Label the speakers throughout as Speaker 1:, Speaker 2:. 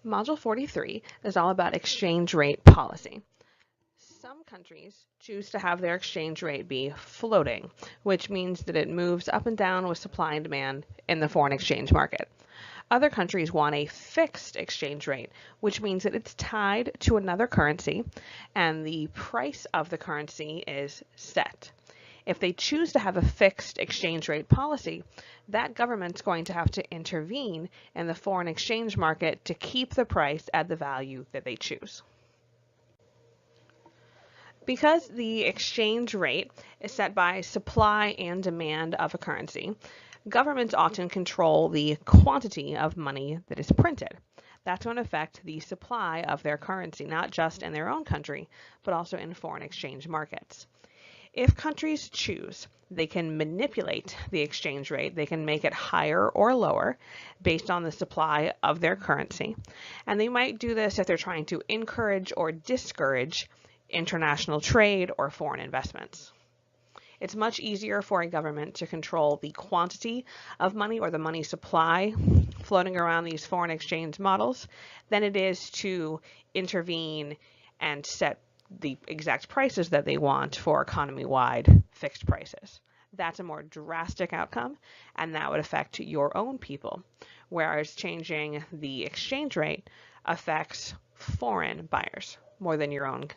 Speaker 1: Module 43 is all about exchange rate policy. Some countries choose to have their exchange rate be floating, which means that it moves up and down with supply and demand in the foreign exchange market. Other countries want a fixed exchange rate, which means that it's tied to another currency and the price of the currency is set. If they choose to have a fixed exchange rate policy, that government's going to have to intervene in the foreign exchange market to keep the price at the value that they choose. Because the exchange rate is set by supply and demand of a currency, governments often control the quantity of money that is printed. That's going to affect the supply of their currency, not just in their own country, but also in foreign exchange markets. If countries choose, they can manipulate the exchange rate. They can make it higher or lower based on the supply of their currency. And they might do this if they're trying to encourage or discourage international trade or foreign investments. It's much easier for a government to control the quantity of money or the money supply floating around these foreign exchange models than it is to intervene and set the exact prices that they want for economy-wide fixed prices. That's a more drastic outcome, and that would affect your own people, whereas changing the exchange rate affects foreign buyers more than your own.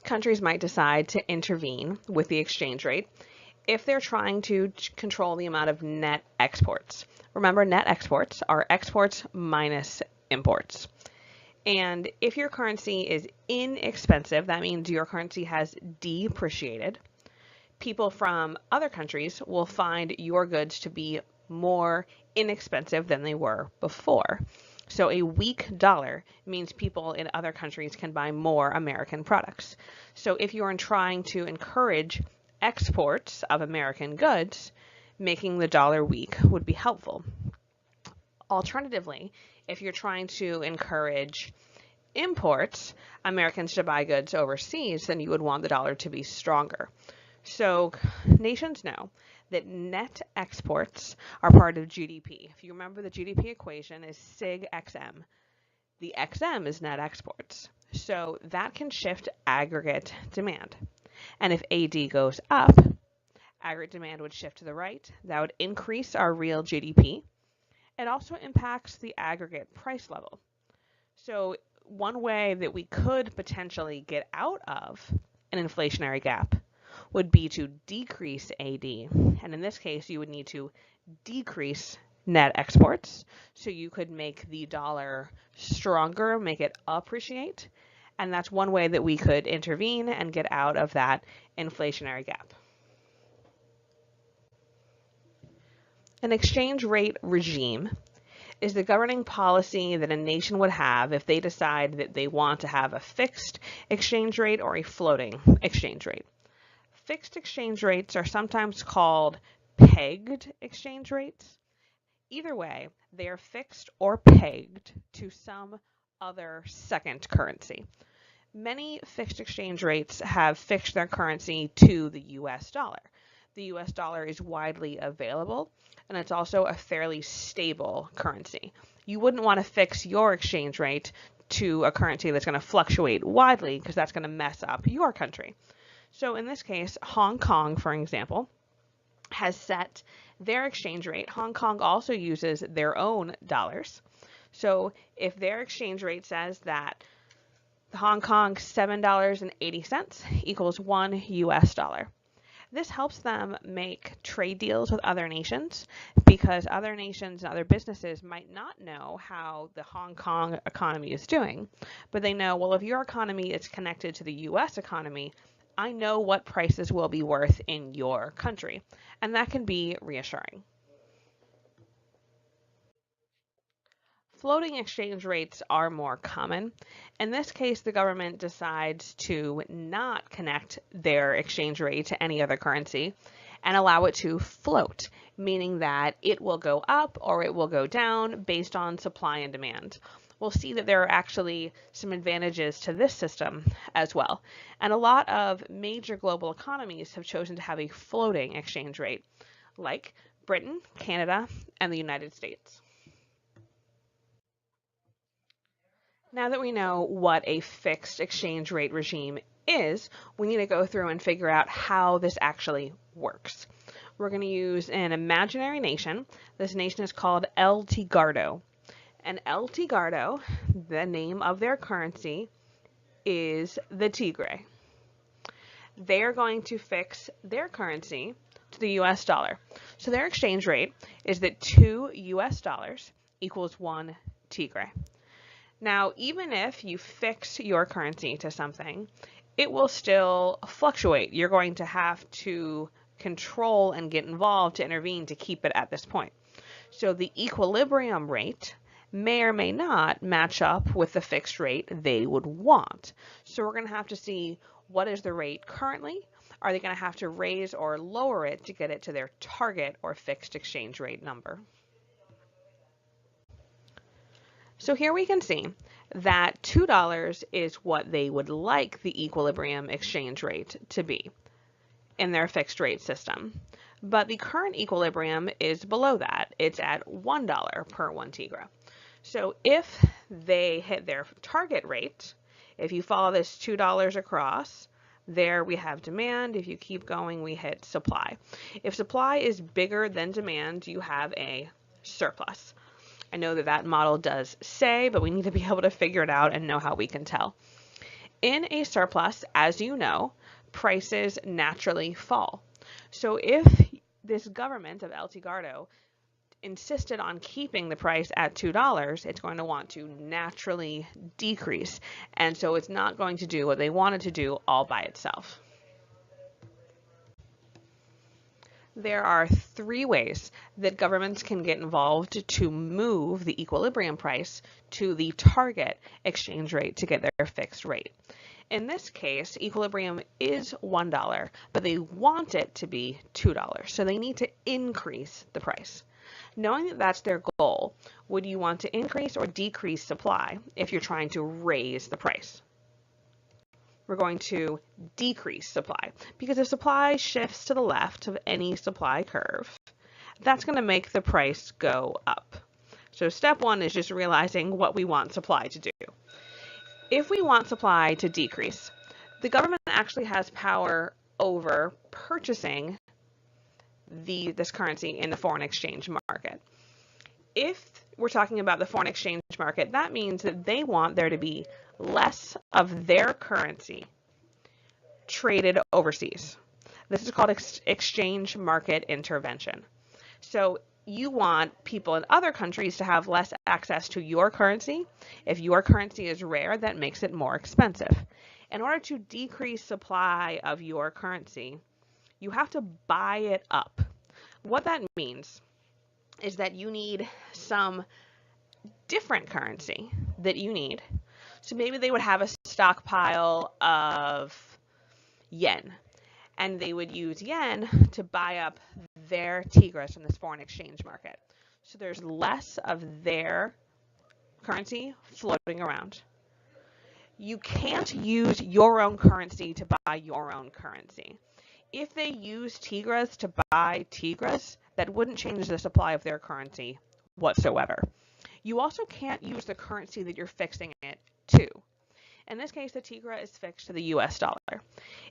Speaker 1: Countries might decide to intervene with the exchange rate if they're trying to control the amount of net exports. Remember, net exports are exports minus imports. And if your currency is inexpensive, that means your currency has depreciated. People from other countries will find your goods to be more inexpensive than they were before. So a weak dollar means people in other countries can buy more American products. So if you're trying to encourage exports of American goods, making the dollar weak would be helpful. Alternatively, if you're trying to encourage imports, Americans to buy goods overseas, then you would want the dollar to be stronger. So nations know that net exports are part of GDP. If you remember, the GDP equation is SIG XM. The XM is net exports. So that can shift aggregate demand. And if AD goes up, aggregate demand would shift to the right. That would increase our real GDP. It also impacts the aggregate price level. So one way that we could potentially get out of an inflationary gap would be to decrease AD. And in this case, you would need to decrease net exports. So you could make the dollar stronger, make it appreciate. And that's one way that we could intervene and get out of that inflationary gap. An exchange rate regime is the governing policy that a nation would have if they decide that they want to have a fixed exchange rate or a floating exchange rate. Fixed exchange rates are sometimes called pegged exchange rates. Either way, they are fixed or pegged to some other second currency. Many fixed exchange rates have fixed their currency to the US dollar. The US dollar is widely available, and it's also a fairly stable currency. You wouldn't want to fix your exchange rate to a currency that's going to fluctuate widely because that's going to mess up your country. So in this case, Hong Kong, for example, has set their exchange rate. Hong Kong also uses their own dollars. So if their exchange rate says that Hong Kong's $7.80 equals 1 US dollar. This helps them make trade deals with other nations because other nations and other businesses might not know how the Hong Kong economy is doing, but they know, well, if your economy is connected to the US economy, I know what prices will be worth in your country, and that can be reassuring. Floating exchange rates are more common. In this case, the government decides to not connect their exchange rate to any other currency and allow it to float, meaning that it will go up or it will go down based on supply and demand. We'll see that there are actually some advantages to this system as well. And a lot of major global economies have chosen to have a floating exchange rate, like Britain, Canada, and the United States. Now that we know what a fixed exchange rate regime is, we need to go through and figure out how this actually works. We're going to use an imaginary nation. This nation is called El Tigardo. And El Tigardo, the name of their currency, is the tigre. They are going to fix their currency to the US dollar. So their exchange rate is that 2 US dollars equals 1 tigre. Now, even if you fix your currency to something, it will still fluctuate. You're going to have to control and get involved to intervene to keep it at this point. So the equilibrium rate may or may not match up with the fixed rate they would want. So we're going to have to see what is the rate currently. Are they going to have to raise or lower it to get it to their target or fixed exchange rate number? So here we can see that $2 is what they would like the equilibrium exchange rate to be in their fixed rate system. But the current equilibrium is below that. It's at $1 per 1 tigre. So if they hit their target rate, if you follow this $2 across, there we have demand. If you keep going, we hit supply. If supply is bigger than demand, you have a surplus. I know that that model does say, but we need to be able to figure it out and know how we can tell. In a surplus, as you know, prices naturally fall. So if this government of El Tigardo insisted on keeping the price at $2, it's going to want to naturally decrease. And so it's not going to do what they wanted to do all by itself. There are 3 ways that governments can get involved to move the equilibrium price to the target exchange rate to get their fixed rate. In this case, equilibrium is $1, but they want it to be $2, so they need to increase the price. Knowing that that's their goal, would you want to increase or decrease supply if you're trying to raise the price? We're going to decrease supply, because if supply shifts to the left of any supply curve, that's going to make the price go up. So step 1 is just realizing what we want supply to do. If we want supply to decrease, the government actually has power over purchasing this currency in the foreign exchange market. If we're talking about the foreign exchange market, that means that they want there to be less of their currency traded overseas. This is called exchange market intervention. So you want people in other countries to have less access to your currency. If your currency is rare, that makes it more expensive. In order to decrease supply of your currency, you have to buy it up. What that means is that you need some different currency that you need. So maybe they would have a stockpile of yen, and they would use yen to buy up their tigres in this foreign exchange market. So there's less of their currency floating around. You can't use your own currency to buy your own currency. If they use tigres to buy tigres, that wouldn't change the supply of their currency whatsoever. You also can't use the currency that you're fixing it to. In this case, the tigre is fixed to the US dollar.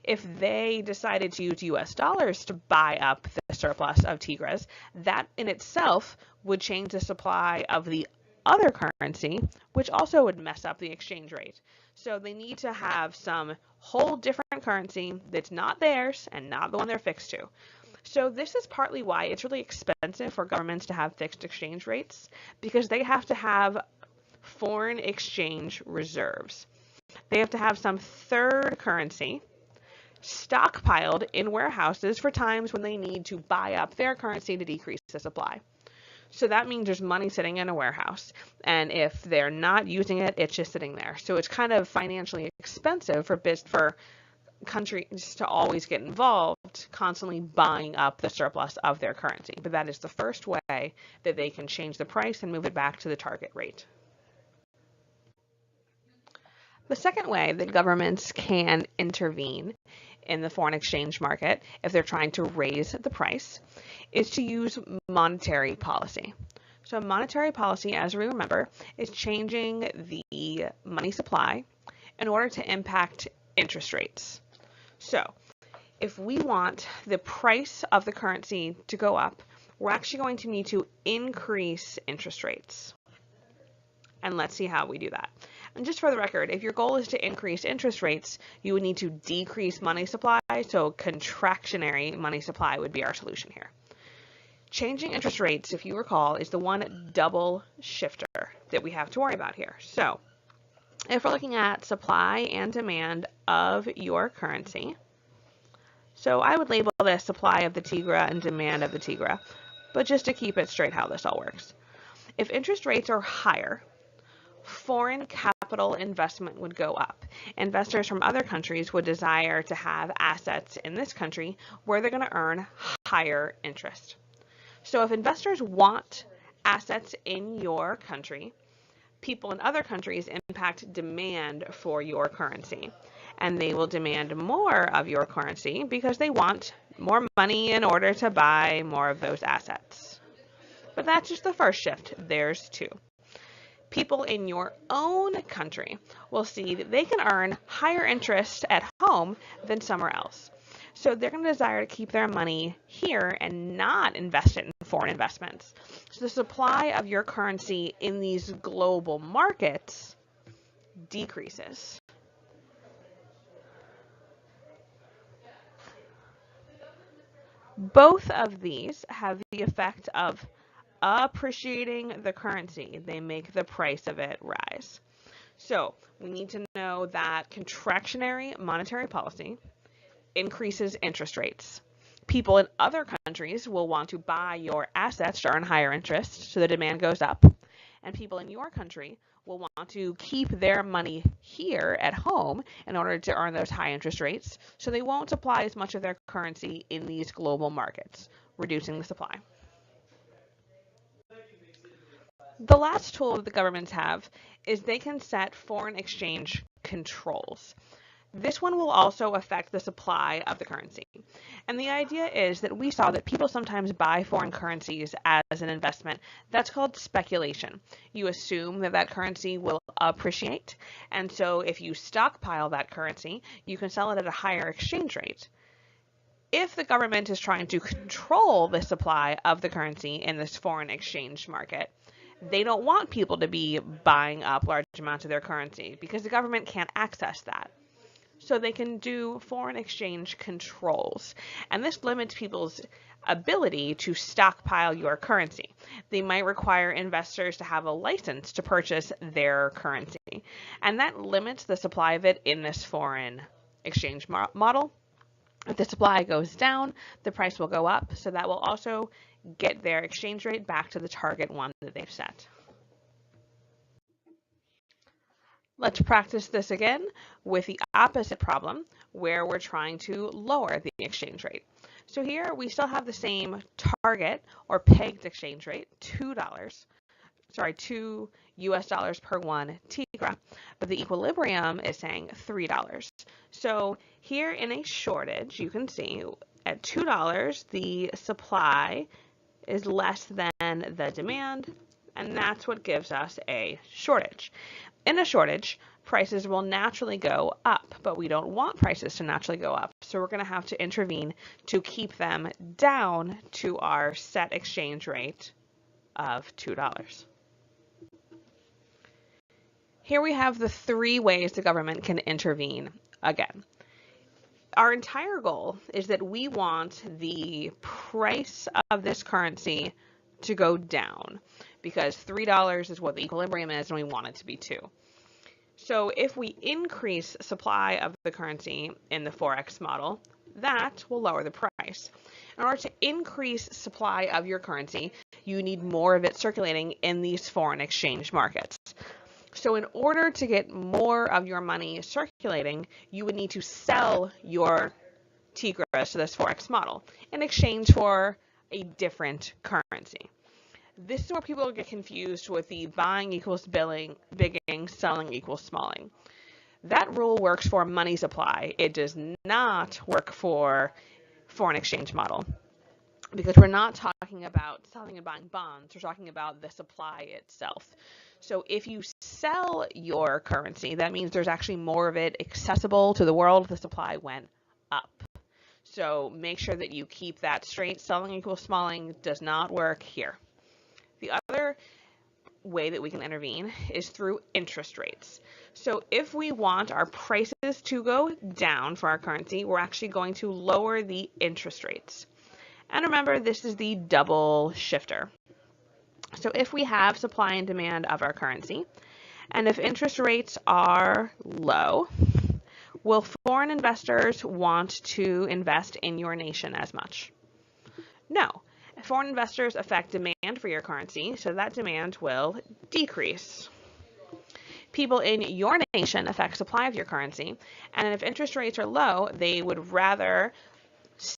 Speaker 1: If they decided to use US dollars to buy up the surplus of tigres, that in itself would change the supply of the other currency, which also would mess up the exchange rate. So they need to have some whole different currency that's not theirs and not the one they're fixed to. So this is partly why it's really expensive for governments to have fixed exchange rates, because they have to have foreign exchange reserves. They have to have some third currency stockpiled in warehouses for times when they need to buy up their currency to decrease the supply. So that means there's money sitting in a warehouse, and if they're not using it, it's just sitting there. So it's kind of financially expensive for countries to always get involved, constantly buying up the surplus of their currency. But that is the first way that they can change the price and move it back to the target rate. The second way that governments can intervene in the foreign exchange market, if they're trying to raise the price, is to use monetary policy. So monetary policy, as we remember, is changing the money supply in order to impact interest rates. So if we want the price of the currency to go up, we're actually going to need to increase interest rates. And let's see how we do that. And just for the record, if your goal is to increase interest rates, you would need to decrease money supply, so contractionary money supply would be our solution here. Changing interest rates, if you recall, is the one double shifter that we have to worry about here. So if we're looking at supply and demand of your currency, so I would label this supply of the Tigra and demand of the Tigra, but just to keep it straight how this all works. If interest rates are higher, foreign capital investment would go up. Investors from other countries would desire to have assets in this country where they're going to earn higher interest. So if investors want assets in your country, people in other countries impact demand for your currency. And they will demand more of your currency because they want more money in order to buy more of those assets. But that's just the first shift. There's two. People in your own country will see that they can earn higher interest at home than somewhere else. So they're going to desire to keep their money here and not invest it in foreign investments. So the supply of your currency in these global markets decreases. Both of these have the effect of appreciating the currency. They make the price of it rise. So we need to know that contractionary monetary policy increases interest rates. People in other countries will want to buy your assets to earn higher interest, so the demand goes up. And people in your country will want to keep their money here at home in order to earn those high interest rates, so they won't supply as much of their currency in these global markets, reducing the supply. The last tool that the governments have is they can set foreign exchange controls. This one will also affect the supply of the currency. And the idea is that we saw that people sometimes buy foreign currencies as an investment. That's called speculation. You assume that that currency will appreciate. And so if you stockpile that currency, you can sell it at a higher exchange rate. If the government is trying to control the supply of the currency in this foreign exchange market, they don't want people to be buying up large amounts of their currency because the government can't access that. So they can do foreign exchange controls. And this limits people's ability to stockpile your currency. They might require investors to have a license to purchase their currency. And that limits the supply of it in this foreign exchange model. If the supply goes down, the price will go up. So that will also get their exchange rate back to the target one that they've set. Let's practice this again with the opposite problem where we're trying to lower the exchange rate. So here we still have the same target or pegged exchange rate, $2 US per one Tigra, but the equilibrium is saying $3. So here in a shortage, you can see at $2, the supply is less than the demand, and that's what gives us a shortage. In a shortage, prices will naturally go up, but we don't want prices to naturally go up. So we're going to have to intervene to keep them down to our set exchange rate of $2. Here we have the three ways the government can intervene again. Our entire goal is that we want the price of this currency to go down because $3 is what the equilibrium is and we want it to be 2. So if we increase supply of the currency in the Forex model, that will lower the price. In order to increase supply of your currency, you need more of it circulating in these foreign exchange markets. So in order to get more of your money circulating, you would need to sell your Tigras to this Forex model in exchange for a different currency. This is where people get confused with the buying equals bigging, selling equals smalling. That rule works for money supply. It does not work for foreign exchange model, because we're not talking about selling and buying bonds. We're talking about the supply itself. So if you sell your currency, that means there's actually more of it accessible to the world. The supply went up. So make sure that you keep that straight. Selling equals smalling does not work here. The other way that we can intervene is through interest rates. So if we want our prices to go down for our currency, we're actually going to lower the interest rates. And remember, this is the double shifter. So if we have supply and demand of our currency, and if interest rates are low, will foreign investors want to invest in your nation as much? No. Foreign investors affect demand for your currency, so that demand will decrease. People in your nation affect supply of your currency, and if interest rates are low, they would rather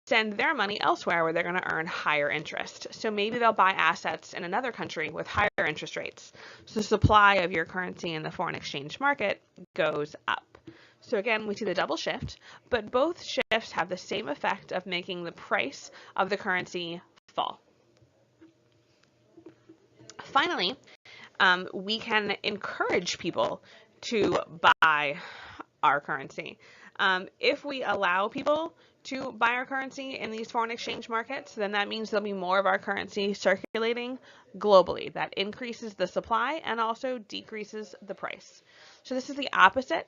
Speaker 1: send their money elsewhere where they're going to earn higher interest. So maybe they'll buy assets in another country with higher interest rates. So the supply of your currency in the foreign exchange market goes up. So again, we see the double shift, but both shifts have the same effect of making the price of the currency fall. Finally, we can encourage people to buy our currency. If we allow people to buy our currency in these foreign exchange markets, then that means there'll be more of our currency circulating globally. That increases the supply and also decreases the price. So this is the opposite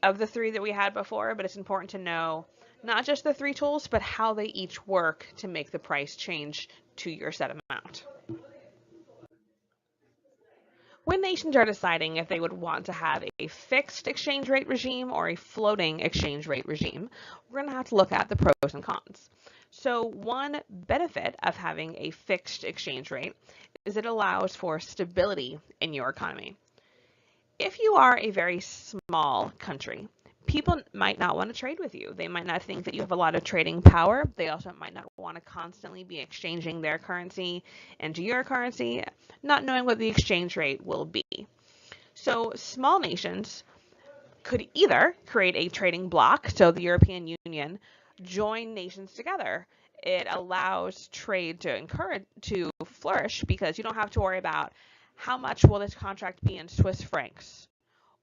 Speaker 1: of the three that we had before, but it's important to know not just the three tools, but how they each work to make the price change to your set amount. When nations are deciding if they would want to have a fixed exchange rate regime or a floating exchange rate regime, we're going to have to look at the pros and cons. So one benefit of having a fixed exchange rate is it allows for stability in your economy. If you are a very small country, people might not want to trade with you. They might not think that you have a lot of trading power. They also might not want to constantly be exchanging their currency into your currency, not knowing what the exchange rate will be. So small nations could either create a trading bloc, so the European Union join nations together. It allows trade to flourish because you don't have to worry about how much will this contract be in Swiss francs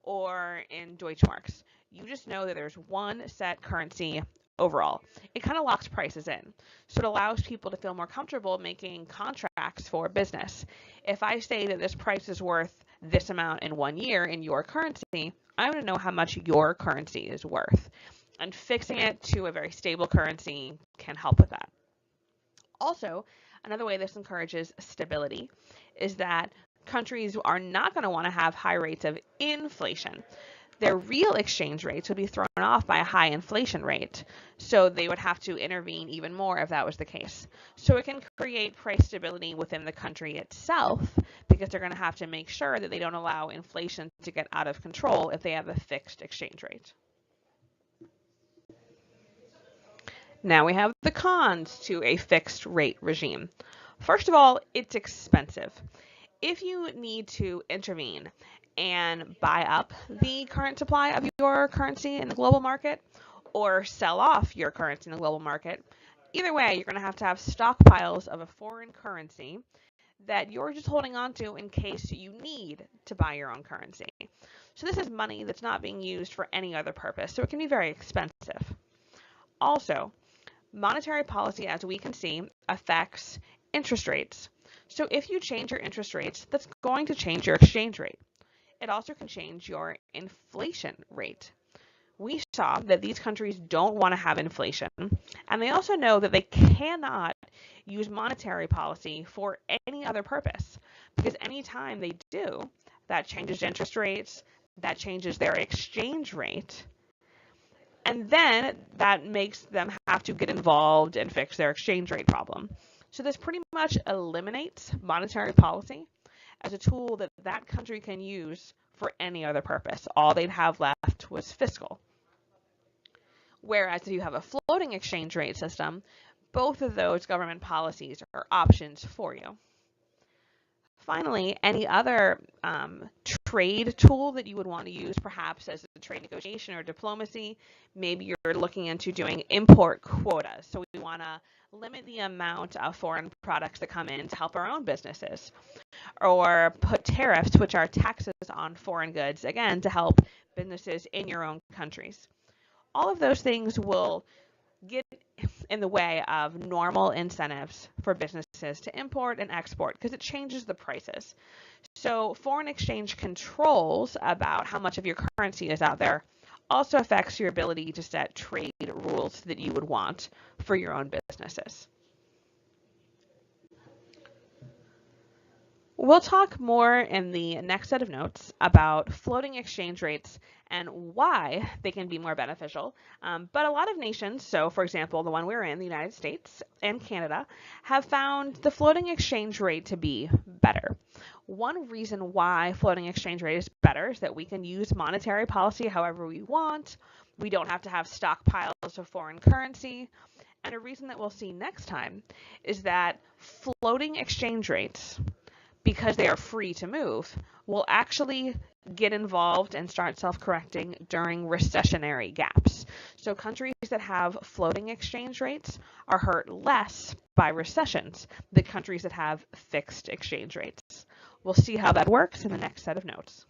Speaker 1: or in Deutschmarks. You just know that there's one set currency overall. It kind of locks prices in. So it allows people to feel more comfortable making contracts for business. If I say that this price is worth this amount in 1 year in your currency, I want to know how much your currency is worth. And fixing it to a very stable currency can help with that. Also, another way this encourages stability is that countries are not going to want to have high rates of inflation. Their real exchange rates would be thrown off by a high inflation rate, so they would have to intervene even more if that was the case. So it can create price stability within the country itself because they're going to have to make sure that they don't allow inflation to get out of control if they have a fixed exchange rate. Now we have the cons to a fixed rate regime. First of all, it's expensive. If you need to intervene and buy up the current supply of your currency in the global market or sell off your currency in the global market, either way, you're going to have stockpiles of a foreign currency that you're just holding on to in case you need to buy your own currency. So this is money that's not being used for any other purpose, so it can be very expensive. Also, monetary policy, as we can see, affects interest rates. So if you change your interest rates, that's going to change your exchange rate. It also can change your inflation rate. We saw that these countries don't want to have inflation, and they also know that they cannot use monetary policy for any other purpose, because anytime they do, that changes interest rates, that changes their exchange rate, and then that makes them have to get involved and fix their exchange rate problem. So this pretty much eliminates monetary policy as a tool that that country can use for any other purpose. All they'd have left was fiscal. Whereas if you have a floating exchange rate system, both of those government policies are options for you. Finally, any other trade tool that you would want to use, perhaps as a trade negotiation or diplomacy. Maybe you're looking into doing import quotas. So we want to limit the amount of foreign products that come in to help our own businesses. Or put tariffs, which are taxes on foreign goods, again, to help businesses in your own countries. All of those things will get in the way of normal incentives for businesses to import and export because it changes the prices. So foreign exchange controls about how much of your currency is out there also affects your ability to set trade rules that you would want for your own businesses. We'll talk more in the next set of notes about floating exchange rates and why they can be more beneficial. But a lot of nations, so for example, the one we're in, the United States and Canada, have found the floating exchange rate to be better. One reason why floating exchange rate is better is that we can use monetary policy however we want. We don't have to have stockpiles of foreign currency. And a reason that we'll see next time is that floating exchange rates, because they are free to move, will actually get involved and start self-correcting during recessionary gaps. So countries that have floating exchange rates are hurt less by recessions than countries that have fixed exchange rates. We'll see how that works in the next set of notes.